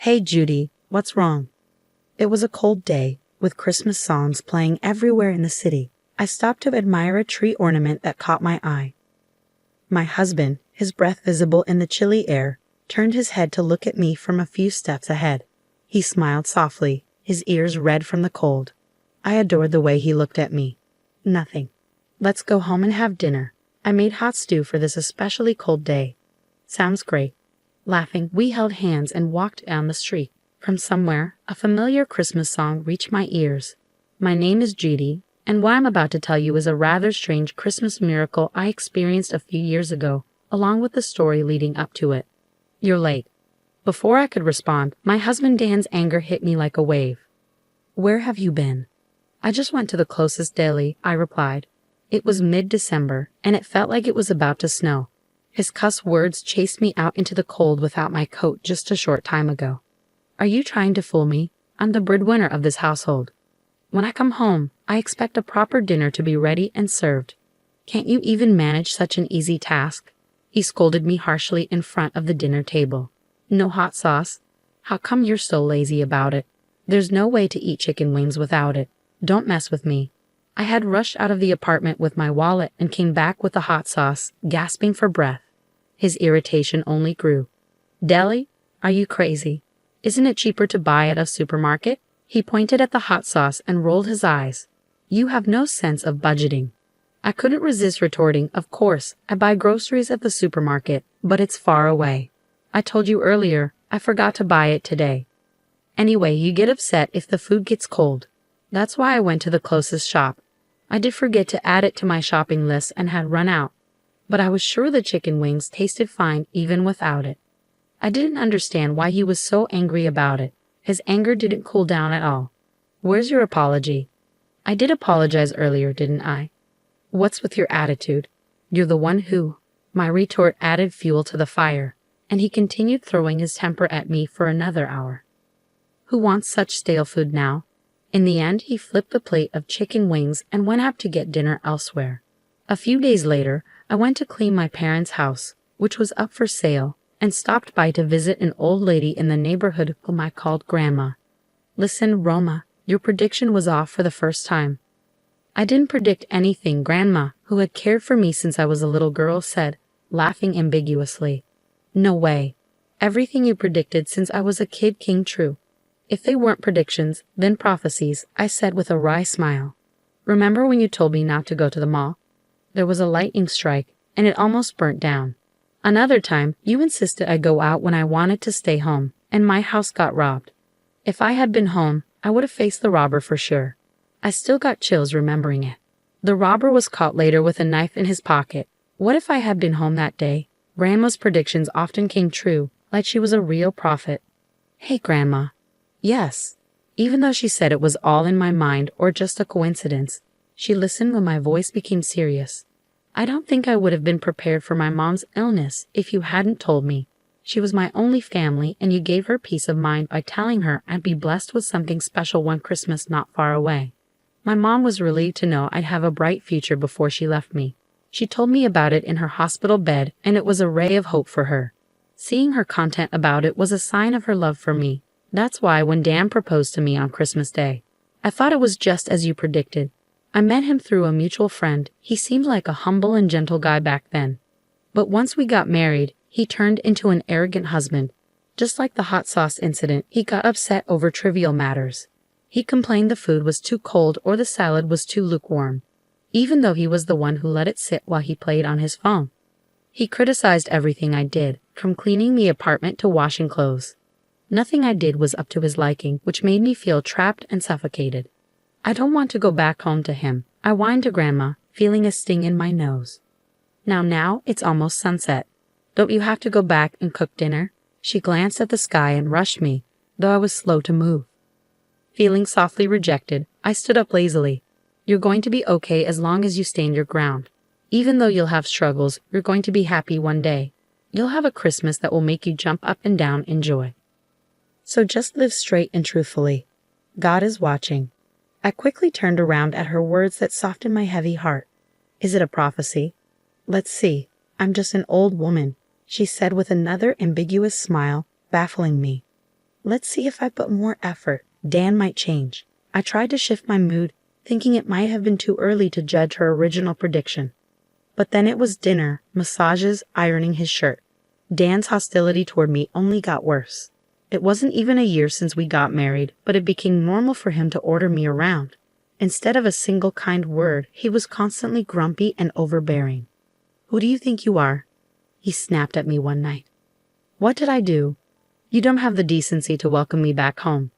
Hey Judy, what's wrong? It was a cold day, with Christmas songs playing everywhere in the city. I stopped to admire a tree ornament that caught my eye. My husband, his breath visible in the chilly air, turned his head to look at me from a few steps ahead. He smiled softly, his ears red from the cold. I adored the way he looked at me. Nothing. Let's go home and have dinner. I made hot stew for this especially cold day. Sounds great. Laughing, we held hands and walked down the street. From somewhere, a familiar Christmas song reached my ears. My name is Judy, and what I'm about to tell you is a rather strange Christmas miracle I experienced a few years ago, along with the story leading up to it. You're late. Before I could respond, my husband Dan's anger hit me like a wave. Where have you been? I just went to the closest deli, I replied. It was mid-December, and it felt like it was about to snow. His cuss words chased me out into the cold without my coat just a short time ago. Are you trying to fool me? I'm the breadwinner of this household. When I come home, I expect a proper dinner to be ready and served. Can't you even manage such an easy task? He scolded me harshly in front of the dinner table. No hot sauce? How come you're so lazy about it? There's no way to eat chicken wings without it. Don't mess with me. I had rushed out of the apartment with my wallet and came back with the hot sauce, gasping for breath. His irritation only grew. Deli? Are you crazy? Isn't it cheaper to buy at a supermarket? He pointed at the hot sauce and rolled his eyes. You have no sense of budgeting. I couldn't resist retorting, of course, I buy groceries at the supermarket, but it's far away. I told you earlier, I forgot to buy it today. Anyway, you get upset if the food gets cold. That's why I went to the closest shop. I did forget to add it to my shopping list and had run out. But I was sure the chicken wings tasted fine even without it. I didn't understand why he was so angry about it. His anger didn't cool down at all. Where's your apology? I did apologize earlier, didn't I? What's with your attitude? You're the one who... My retort added fuel to the fire, and he continued throwing his temper at me for another hour. Who wants such stale food now? In the end, he flipped the plate of chicken wings and went out to get dinner elsewhere. A few days later, I went to clean my parents' house, which was up for sale, and stopped by to visit an old lady in the neighborhood whom I called Grandma. Listen, Roma, your prediction was off for the first time. I didn't predict anything, Grandma, who had cared for me since I was a little girl, said, laughing ambiguously. No way. Everything you predicted since I was a kid came true. If they weren't predictions, then prophecies, I said with a wry smile. Remember when you told me not to go to the mall? There was a lightning strike, and it almost burnt down. Another time, you insisted I go out when I wanted to stay home, and my house got robbed. If I had been home, I would have faced the robber for sure. I still got chills remembering it. The robber was caught later with a knife in his pocket. What if I had been home that day? Grandma's predictions often came true, like she was a real prophet. Hey, Grandma. Yes. Even though she said it was all in my mind or just a coincidence, she listened when my voice became serious. I don't think I would have been prepared for my mom's illness if you hadn't told me. She was my only family, and you gave her peace of mind by telling her I'd be blessed with something special one Christmas not far away. My mom was relieved to know I'd have a bright future before she left me. She told me about it in her hospital bed, and it was a ray of hope for her. Seeing her content about it was a sign of her love for me. That's why when Dan proposed to me on Christmas Day, I thought it was just as you predicted. I met him through a mutual friend. He seemed like a humble and gentle guy back then. But once we got married, he turned into an arrogant husband. Just like the hot sauce incident, he got upset over trivial matters. He complained the food was too cold or the salad was too lukewarm, even though he was the one who let it sit while he played on his phone. He criticized everything I did, from cleaning the apartment to washing clothes. Nothing I did was up to his liking, which made me feel trapped and suffocated. I don't want to go back home to him, I whined to Grandma, feeling a sting in my nose. Now it's almost sunset. Don't you have to go back and cook dinner? She glanced at the sky and rushed me, though I was slow to move. Feeling softly rejected, I stood up lazily. You're going to be okay as long as you stand your ground. Even though you'll have struggles, you're going to be happy one day. You'll have a Christmas that will make you jump up and down in joy. So just live straight and truthfully. God is watching. I quickly turned around at her words that softened my heavy heart. Is it a prophecy? Let's see. I'm just an old woman, she said with another ambiguous smile, baffling me. Let's see if I put more effort. Dan might change. I tried to shift my mood, thinking it might have been too early to judge her original prediction. But then it was dinner, massages, ironing his shirt. Dan's hostility toward me only got worse. It wasn't even a year since we got married, but it became normal for him to order me around. Instead of a single kind word, he was constantly grumpy and overbearing. "Who do you think you are?" he snapped at me one night. "What did I do? You don't have the decency to welcome me back home.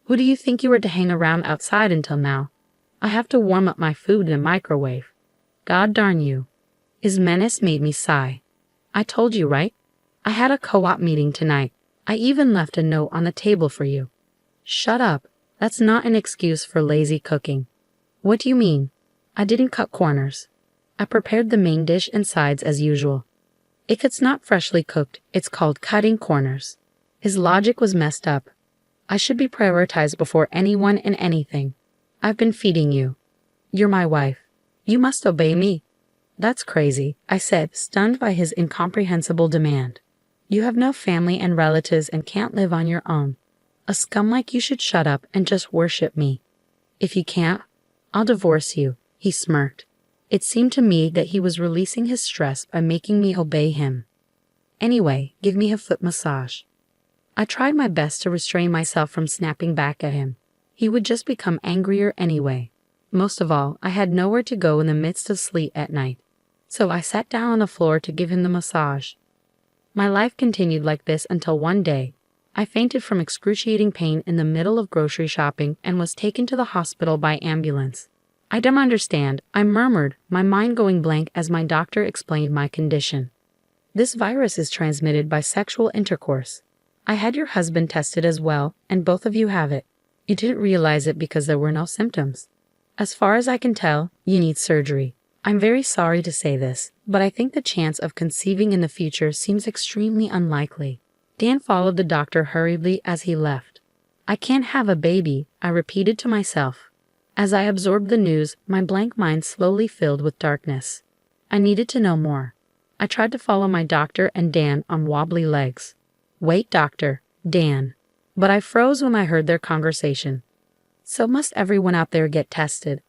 Who do you think you were to hang around outside until now? I have to warm up my food in a microwave. God darn you." His menace made me sigh. "I told you, right? I had a co-op meeting tonight. I even left a note on the table for you." "Shut up. That's not an excuse for lazy cooking." "What do you mean? I didn't cut corners. I prepared the main dish and sides as usual. If it's not freshly cooked, it's called cutting corners." His logic was messed up. I should be prioritized before anyone and anything. I've been feeding you. You're my wife. You must obey me. "That's crazy," I said, stunned by his incomprehensible demand. "You have no family and relatives and can't live on your own. A scum like you should shut up and just worship me. If you can't, I'll divorce you," he smirked. It seemed to me that he was releasing his stress by making me obey him. "Anyway, give me a foot massage." I tried my best to restrain myself from snapping back at him. He would just become angrier anyway. Most of all, I had nowhere to go in the midst of sleet at night. So I sat down on the floor to give him the massage. My life continued like this until one day, I fainted from excruciating pain in the middle of grocery shopping and was taken to the hospital by ambulance. "I don't understand," I murmured, my mind going blank as my doctor explained my condition. "This virus is transmitted by sexual intercourse. I had your husband tested as well, and both of you have it. You didn't realize it because there were no symptoms. As far as I can tell, you need surgery. I'm very sorry to say this, but I think the chance of conceiving in the future seems extremely unlikely." Dan followed the doctor hurriedly as he left. "I can't have a baby," I repeated to myself. As I absorbed the news, my blank mind slowly filled with darkness. I needed to know more. I tried to follow my doctor and Dan on wobbly legs. "Wait, doctor, Dan." But I froze when I heard their conversation. "So must everyone out there get tested?"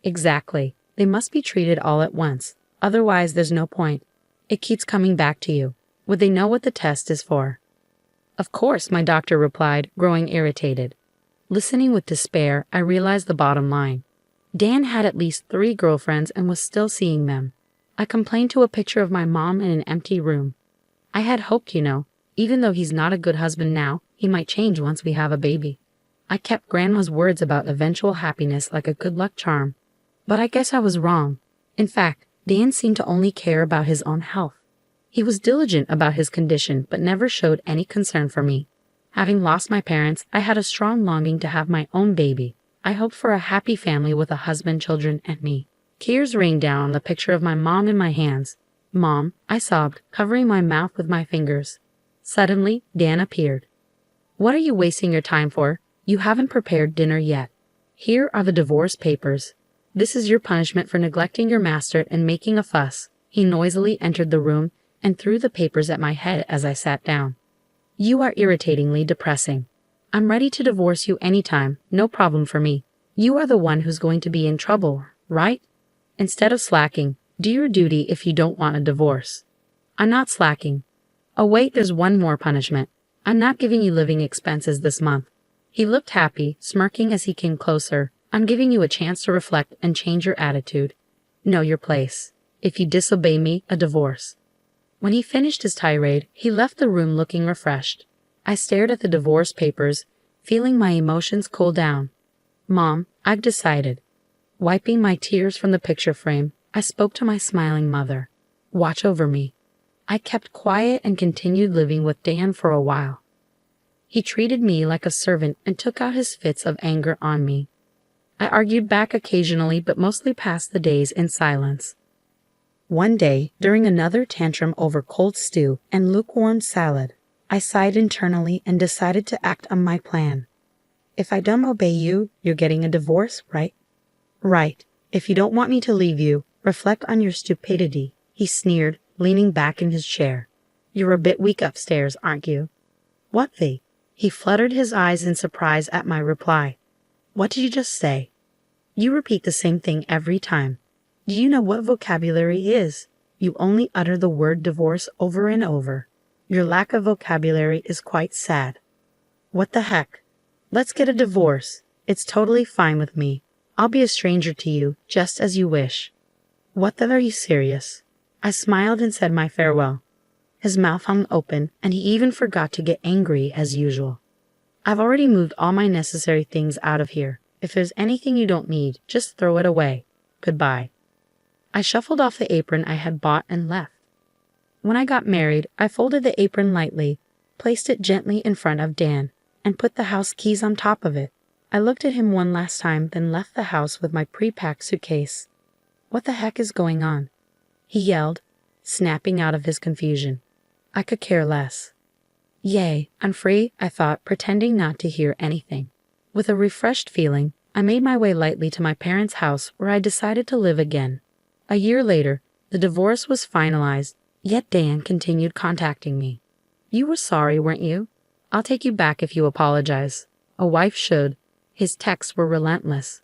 "Exactly. They must be treated all at once. Otherwise, there's no point. It keeps coming back to you. Would they know what the test is for?" "Of course," my doctor replied, growing irritated. Listening with despair, I realized the bottom line. Dan had at least 3 girlfriends and was still seeing them. I complained to a picture of my mom in an empty room. I had hoped, even though he's not a good husband now, he might change once we have a baby. I kept Grandma's words about eventual happiness like a good luck charm. But I guess I was wrong. In fact, Dan seemed to only care about his own health. He was diligent about his condition but never showed any concern for me. Having lost my parents, I had a strong longing to have my own baby. I hoped for a happy family with a husband, children, and me. Tears rained down on the picture of my mom in my hands. "Mom," I sobbed, covering my mouth with my fingers. Suddenly, Dan appeared. "What are you wasting your time for? You haven't prepared dinner yet. Here are the divorce papers. This is your punishment for neglecting your master and making a fuss." He noisily entered the room and threw the papers at my head as I sat down. "You are irritatingly depressing. I'm ready to divorce you anytime, no problem for me. You are the one who's going to be in trouble, right? Instead of slacking, do your duty if you don't want a divorce." "I'm not slacking." "Oh wait, there's one more punishment. I'm not giving you living expenses this month." He looked happy, smirking as he came closer. "I'm giving you a chance to reflect and change your attitude. Know your place. If you disobey me, a divorce." When he finished his tirade, he left the room looking refreshed. I stared at the divorce papers, feeling my emotions cool down. "Mom, I've decided." Wiping my tears from the picture frame, I spoke to my smiling mother. "Watch over me." I kept quiet and continued living with Dan for a while. He treated me like a servant and took out his fits of anger on me. I argued back occasionally but mostly passed the days in silence. One day, during another tantrum over cold stew and lukewarm salad, I sighed internally and decided to act on my plan. "If I don't obey you, you're getting a divorce, right?" "Right. If you don't want me to leave you, reflect on your stupidity," he sneered, leaning back in his chair. "You're a bit weak upstairs, aren't you?" "What the?" He fluttered his eyes in surprise at my reply. What did you just say? You repeat the same thing every time. Do you know what vocabulary is? You only utter the word divorce over and over. Your lack of vocabulary is quite sad. What the heck? Let's get a divorce. It's totally fine with me. I'll be a stranger to you, just as you wish. What the, are you serious? I smiled and said my farewell. His mouth hung open, and he even forgot to get angry as usual. I've already moved all my necessary things out of here. If there's anything you don't need, just throw it away. Goodbye. I shuffled off the apron I had bought and left. When I got married, I folded the apron lightly, placed it gently in front of Dan, and put the house keys on top of it. I looked at him one last time, then left the house with my pre-packed suitcase. What the heck is going on? He yelled, snapping out of his confusion. I could care less. Yay, I'm free, I thought, pretending not to hear anything. With a refreshed feeling, I made my way lightly to my parents' house where I decided to live again. A year later, the divorce was finalized, yet Dan continued contacting me. You were sorry, weren't you? I'll take you back if you apologize. A wife should. His texts were relentless.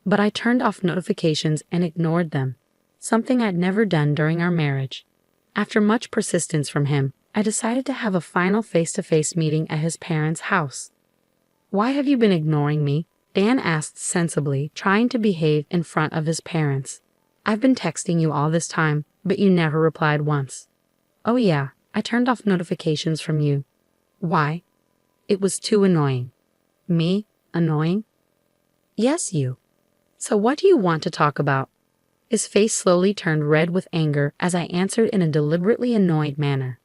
But I turned off notifications and ignored them, something I'd never done during our marriage. After much persistence from him, I decided to have a final face-to-face meeting at his parents' house. Why have you been ignoring me? Dan asked sensibly, trying to behave in front of his parents. I've been texting you all this time, but you never replied once. Oh yeah, I turned off notifications from you. Why? It was too annoying. Me? Annoying? Yes, you. So what do you want to talk about? His face slowly turned red with anger as I answered in a deliberately annoyed manner.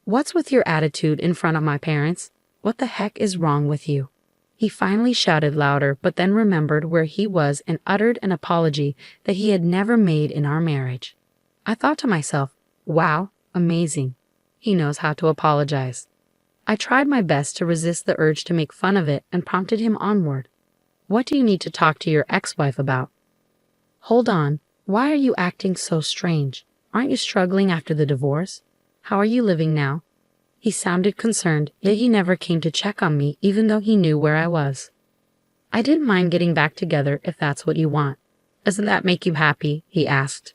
What's with your attitude in front of my parents? What the heck is wrong with you? He finally shouted louder, but then remembered where he was and uttered an apology that he had never made in our marriage. I thought to myself, wow, amazing. He knows how to apologize. I tried my best to resist the urge to make fun of it and prompted him onward. What do you need to talk to your ex-wife about? Hold on, why are you acting so strange? Aren't you struggling after the divorce? How are you living now? He sounded concerned, yet he never came to check on me even though he knew where I was. I didn't mind getting back together if that's what you want. Doesn't that make you happy? He asked.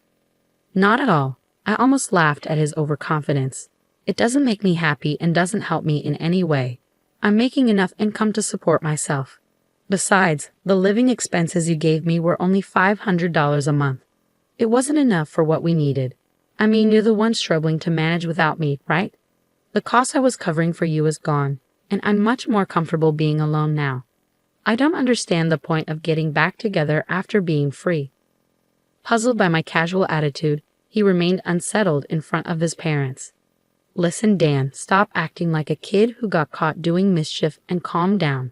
Not at all. I almost laughed at his overconfidence. It doesn't make me happy and doesn't help me in any way. I'm making enough income to support myself. Besides, the living expenses you gave me were only $500 a month. It wasn't enough for what we needed. I mean, you're the one struggling to manage without me, right? The cost I was covering for you is gone, and I'm much more comfortable being alone now. I don't understand the point of getting back together after being free. Puzzled by my casual attitude, he remained unsettled in front of his parents. Listen, Dan, stop acting like a kid who got caught doing mischief and calm down.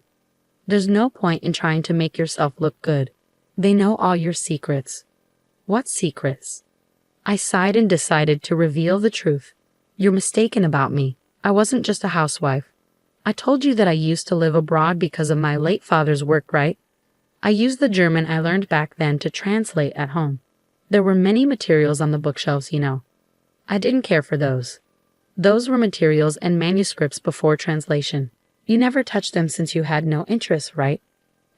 There's no point in trying to make yourself look good. They know all your secrets. What secrets? I sighed and decided to reveal the truth. You're mistaken about me. I wasn't just a housewife. I told you that I used to live abroad because of my late father's work, right? I used the German I learned back then to translate at home. There were many materials on the bookshelves, you know. I didn't care for those. Those were materials and manuscripts before translation. You never touched them since you had no interest, right?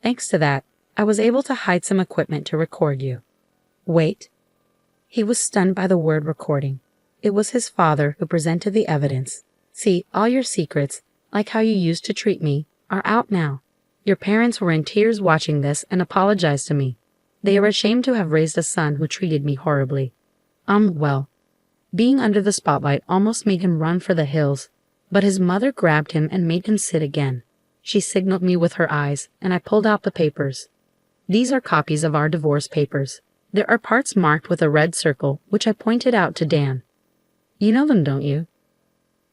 Thanks to that, I was able to hide some equipment to record you. Wait. He was stunned by the word recording. It was his father who presented the evidence. See, all your secrets, like how you used to treat me, are out now. Your parents were in tears watching this and apologized to me. They are ashamed to have raised a son who treated me horribly. Well, being under the spotlight almost made him run for the hills, but his mother grabbed him and made him sit again. She signaled me with her eyes, and I pulled out the papers. These are copies of our divorce papers. There are parts marked with a red circle, which I pointed out to Dan. You know them, don't you?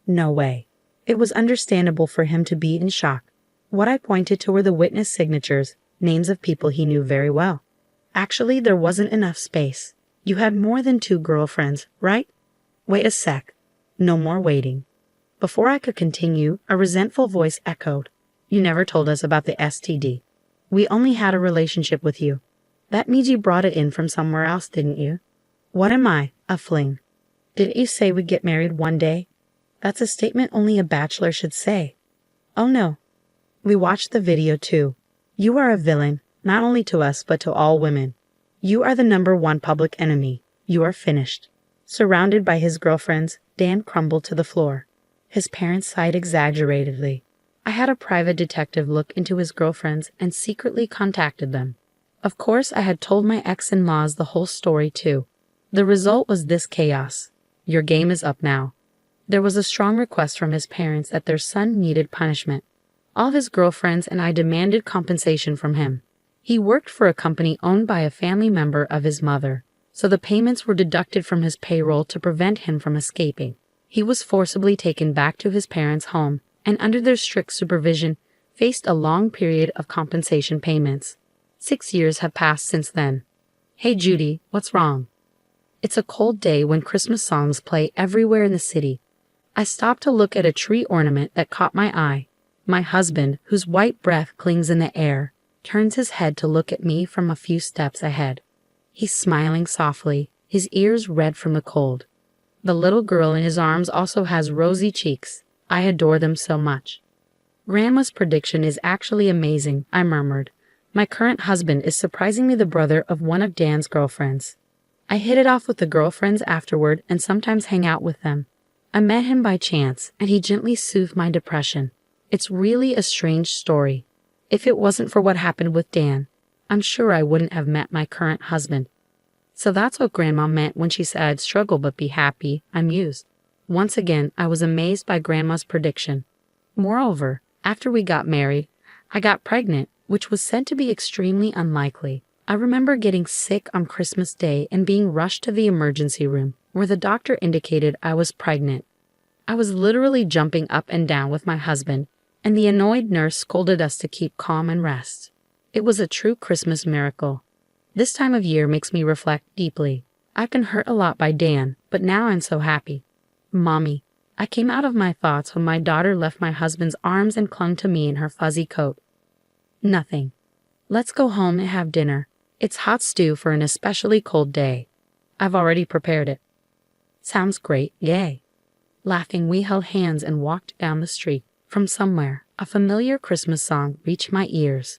No way. It was understandable for him to be in shock. What I pointed to were the witness signatures, names of people he knew very well. Actually, there wasn't enough space. You had more than 2 girlfriends, right? Wait a sec. No more waiting. Before I could continue, a resentful voice echoed. You never told us about the STD. We only had a relationship with you. That means you brought it in from somewhere else, didn't you? What am I? A fling. Didn't you say we'd get married one day? That's a statement only a bachelor should say. Oh no. We watched the video too. You are a villain, not only to us but to all women. You are the number one public enemy. You are finished. Surrounded by his girlfriends, Dan crumbled to the floor. His parents sighed exaggeratedly. I had a private detective look into his girlfriends and secretly contacted them. Of course, I had told my ex-in-laws the whole story too. The result was this chaos. Your game is up now. There was a strong request from his parents that their son needed punishment. All his girlfriends and I demanded compensation from him. He worked for a company owned by a family member of his mother, so the payments were deducted from his payroll to prevent him from escaping. He was forcibly taken back to his parents' home and under their strict supervision faced a long period of compensation payments. 6 years have passed since then. Hey Judy, what's wrong? It's a cold day when Christmas songs play everywhere in the city. I stopped to look at a tree ornament that caught my eye. My husband, whose white breath clings in the air, turns his head to look at me from a few steps ahead. He's smiling softly, his ears red from the cold. The little girl in his arms also has rosy cheeks. I adore them so much. Grandma's prediction is actually amazing, I murmured. My current husband is surprisingly the brother of one of Dan's girlfriends. I hit it off with the girlfriends afterward and sometimes hang out with them. I met him by chance, and he gently soothed my depression. It's really a strange story. If it wasn't for what happened with Dan, I'm sure I wouldn't have met my current husband. So that's what Grandma meant when she said I'd struggle but be happy, I mused. Once again, I was amazed by Grandma's prediction. Moreover, after we got married, I got pregnant, which was said to be extremely unlikely. I remember getting sick on Christmas Day and being rushed to the emergency room, where the doctor indicated I was pregnant. I was literally jumping up and down with my husband, and the annoyed nurse scolded us to keep calm and rest. It was a true Christmas miracle. This time of year makes me reflect deeply. I've been hurt a lot by Dan, but now I'm so happy. Mommy, I came out of my thoughts when my daughter left my husband's arms and clung to me in her fuzzy coat. Nothing. Let's go home and have dinner. It's hot stew for an especially cold day. I've already prepared it. Sounds great, yay. Laughing, we held hands and walked down the street. From somewhere, a familiar Christmas song reached my ears.